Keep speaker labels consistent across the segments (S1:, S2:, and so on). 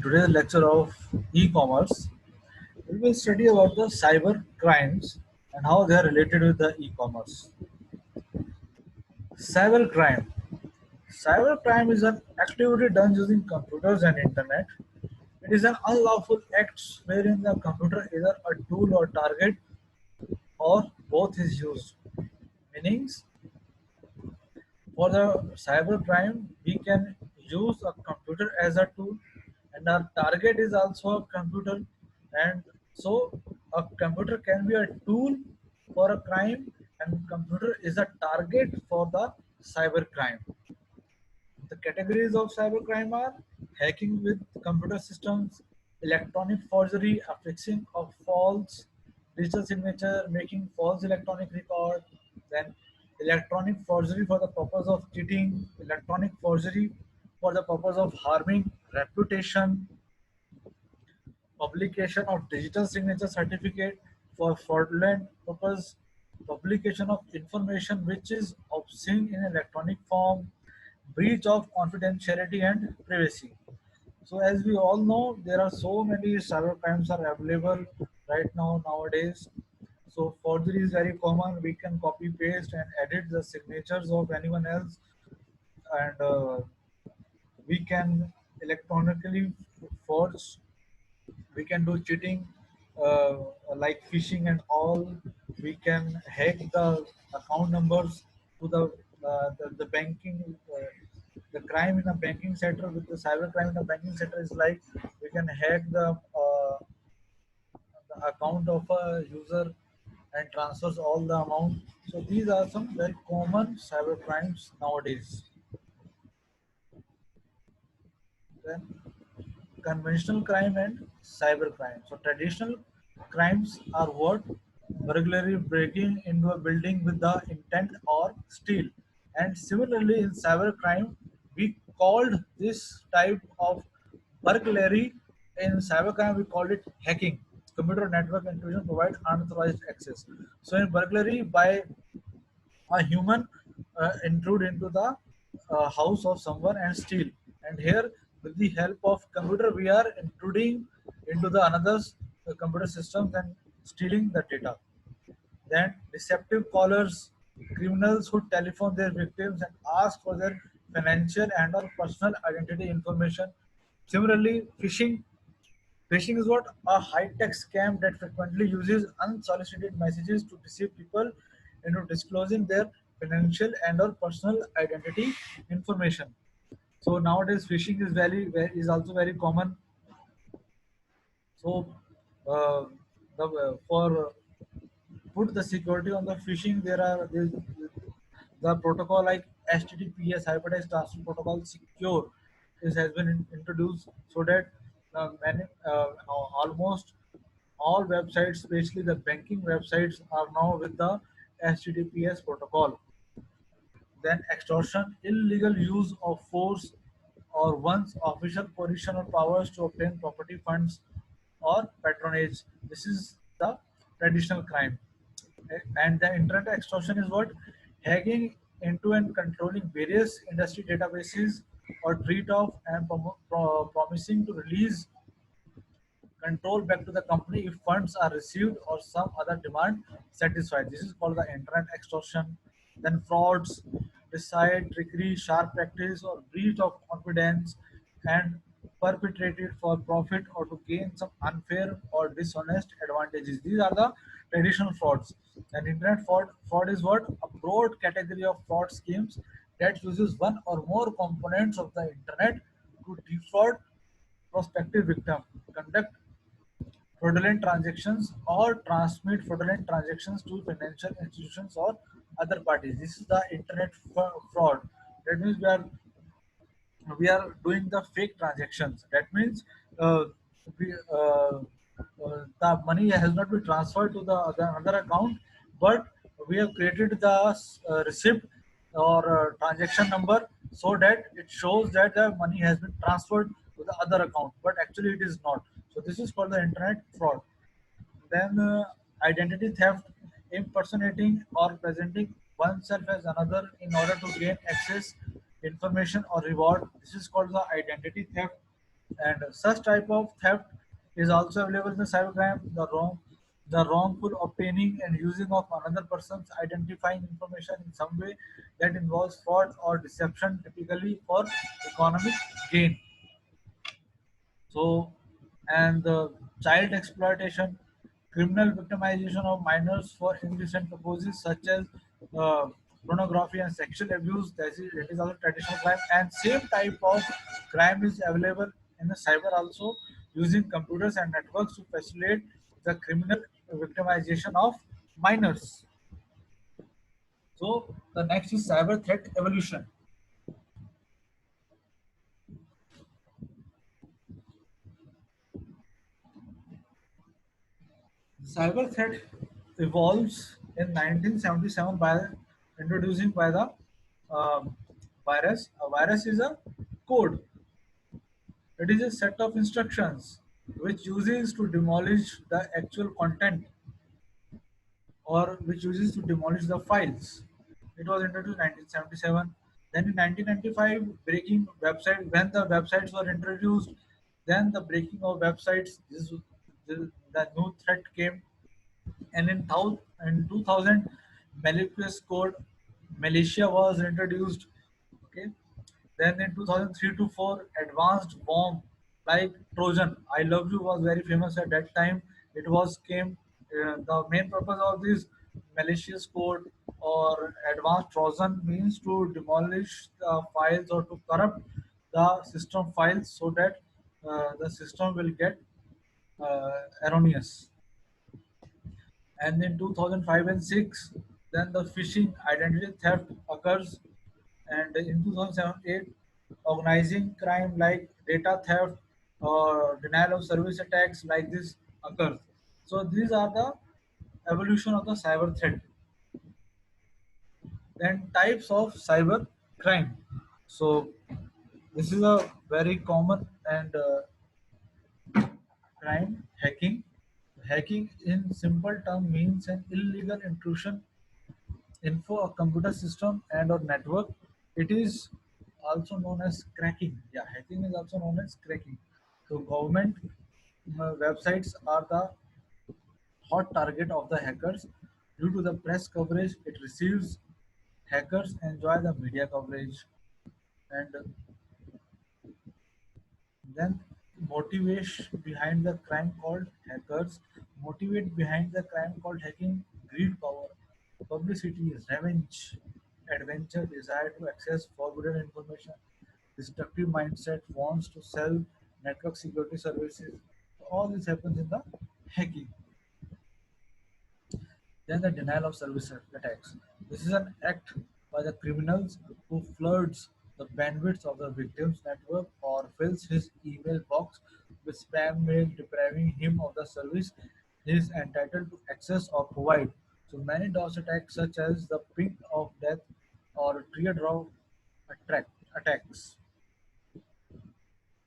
S1: today's lecture of e-commerce, we will study about the cyber crimes and how they are related with the e-commerce. Cyber crime. Cyber crime is an activity done using computers and internet. It is an unlawful act wherein the computer either a tool or target or both is used. Meanings, for the cyber crime, we can use a computer as a tool, and our target is also a computer. And so, a computer can be a tool for a crime, and computer is a target for the cyber crime. The categories of cybercrime are hacking with computer systems, electronic forgery, affixing of false digital signature, making false electronic record, then electronic forgery for the purpose of cheating, electronic forgery for the purpose of harming reputation, publication of digital signature certificate for fraudulent purpose, publication of information which is obscene in electronic form, breach of confidentiality and privacy. So as we all know, there are so many cyber crimes are available right now nowadays. So forgery is very common. We can copy paste and edit the signatures of anyone else, and we can electronically forge, we can do cheating, uh, like phishing and all. We can hack the account numbers to the banking, the crime in a banking sector. With the cyber crime in a banking sector is like we can hack the account of a user and transfers all the amount. So these are some very common cyber crimes nowadays. Then conventional crime and cyber crime. So traditional crimes are what? Burglary, breaking into a building with the intent or steal. And similarly in cyber crime, we called this type of burglary in cyber crime, we called it hacking. Computer network intrusion provide unauthorized access. So in burglary, by a human intrude into the house of someone and steal. And here, with the help of computer, we are intruding into the another's computer systems and stealing the data. Then deceptive callers, criminals who telephone their victims and ask for their financial and or personal identity information. Similarly, phishing. Phishing is what? A high-tech scam that frequently uses unsolicited messages to deceive people into disclosing their financial and or personal identity information. So nowadays phishing is is also very common. So uh, for put the security on the phishing, there the protocol like HTTPS, Hypertext Transfer Protocol Secure, is has been introduced so that almost all websites, especially the banking websites, are now with the HTTPS protocol. Then extortion, illegal use of force or one's official position or powers to obtain property, funds, or patronage. This is the traditional crime. And the internet extortion is what? Hacking into and controlling various industry databases or treat off and promising to release control back to the company if funds are received or some other demand satisfied. This is called the internet extortion. Then frauds, deceit, trickery, sharp practice, or breach of confidence and perpetrated for profit or to gain some unfair or dishonest advantages. These are the traditional frauds. And internet fraud is what? A broad category of fraud schemes that uses one or more components of the internet to defraud prospective victim, conduct fraudulent transactions or transmit fraudulent transactions to financial institutions or other parties. This is the internet fraud. That means we are doing the fake transactions. That means the money has not been transferred to the other account, but we have created the receipt or transaction number so that it shows that the money has been transferred to the other account, but actually it is not. So this is called the internet fraud. Then identity theft, impersonating or presenting oneself as another in order to gain access, information or reward. This is called the identity theft. And such type of theft is also available in the cybercrime, the wrongful obtaining and using of another person's identifying information in some way that involves fraud or deception, typically for economic gain. So, and the child exploitation, criminal victimization of minors for indecent purposes such as uh, pornography and sexual abuse. That is also traditional crime. And same type of crime is available in the cyber also, using computers and networks to facilitate the criminal victimization of minors. So the next is cyber threat evolution. Cyber threat evolves in 1977 by introducing by the um, virus. A virus is a code. It is a set of instructions which uses to demolish the actual content or which uses to demolish the files. It was introduced in 1977. Then in 1995, breaking website when the websites were introduced, then the breaking of websites. The new threat came, and in 2000 malicious code Malaysia was introduced. Okay, then in 2003 to 4 advanced bomb like Trojan I love you was very famous at that time. It was came the main purpose of this malicious code or advanced Trojan means to demolish the files or to corrupt the system files so that the system will get erroneous. And in 2005 and 6 then the phishing identity theft occurs, and in 2007-8 organizing crime like data theft or denial of service attacks like this occurs. So these are the evolution of the cyber threat. Then types of cyber crime. So this is a very common and crime hacking. Hacking in simple term means an illegal intrusion info a computer system and or network. It is also known as cracking. Yeah, hacking is also known as cracking. So government websites are the hot target of the hackers. Due to the press coverage it receives, hackers enjoy the media coverage. And then motivation behind the crime called hackers, motivate behind the crime called hacking, greed, power, publicity, revenge, adventure, desire to access forbidden information, destructive mindset, wants to sell network security services. All this happens in the hacking. Then the denial of service attacks. This is an act by the criminals who floods the bandwidth of the victim's network or fills his email box with spam mail depriving him of the service he is entitled to access or provide. So many DOS attacks such as the ping of death or teardrop attacks.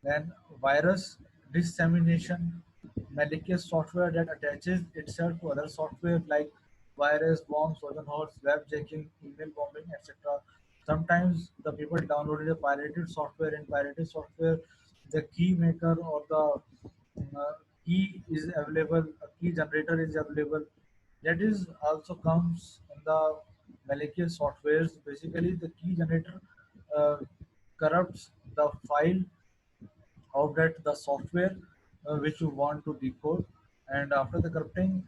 S1: Then virus dissemination, malicious software that attaches itself to other software like virus, bombs, Trojan horse, web jacking, email bombing, etc. Sometimes the people downloaded a pirated software. In pirated software, the key maker or the key is available, a key generator is available. That is also comes in the malicious softwares. Basically, the key generator uh, corrupts the file of that the software which you want to decode, and after the corrupting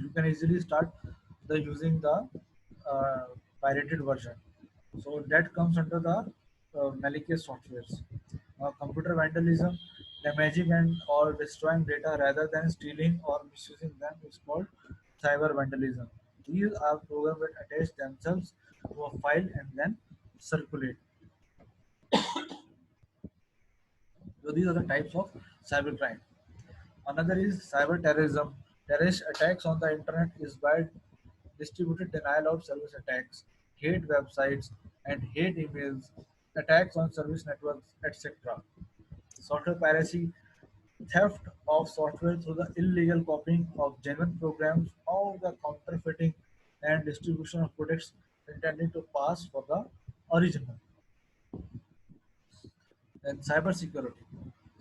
S1: you can easily start the using the uh, pirated version. So that comes under the malicious softwares. Computer vandalism, damaging and or destroying data rather than stealing or misusing them is called cyber vandalism. These are programs that attach themselves to a file and then circulate. So these are the types of cybercrime. Another is cyber terrorism. Terrorist attacks on the internet is by distributed denial of service attacks, hate websites and hate emails, attacks on service networks, etc. Software piracy, theft of software through the illegal copying of genuine programs, or the counterfeiting and distribution of products intended to pass for the original. Then cybersecurity.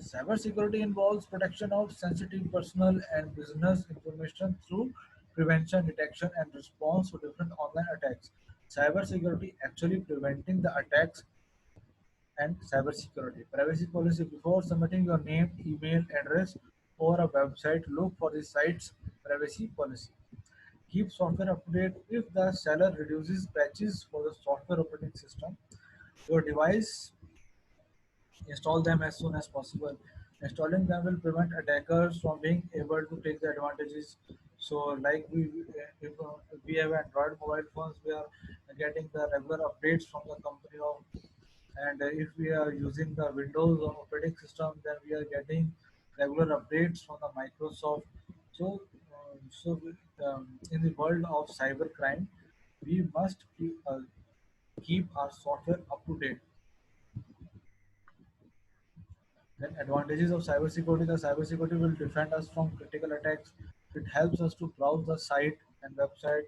S1: Cybersecurity involves protection of sensitive personal and business information through prevention, detection, and response to different online attacks. Cybersecurity actually preventing the attacks and cybersecurity. Privacy policy. Before submitting your name, email address, or a website, look for the site's privacy policy. Keep software up to date if the seller reduces patches for the software operating system. Your device, install them as soon as possible. Installing them will prevent attackers from being able to take the advantages. So, like if we have Android mobile phones, we are getting the regular updates from the company of, and if we are using the Windows operating system, then we are getting regular updates from the Microsoft. So, in the world of cybercrime, we must keep our software up to date. Then advantages of cybersecurity. The cybersecurity will defend us from critical attacks. It helps us to browse the site and website.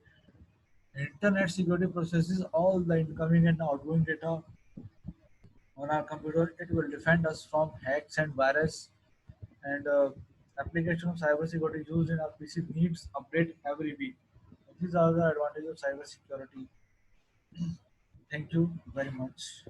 S1: Internet security processes all the incoming and outgoing data on our computer. It will defend us from hacks and virus. And application of cybersecurity used in our PC needs update every week. These are the advantages of cybersecurity. Thank you very much.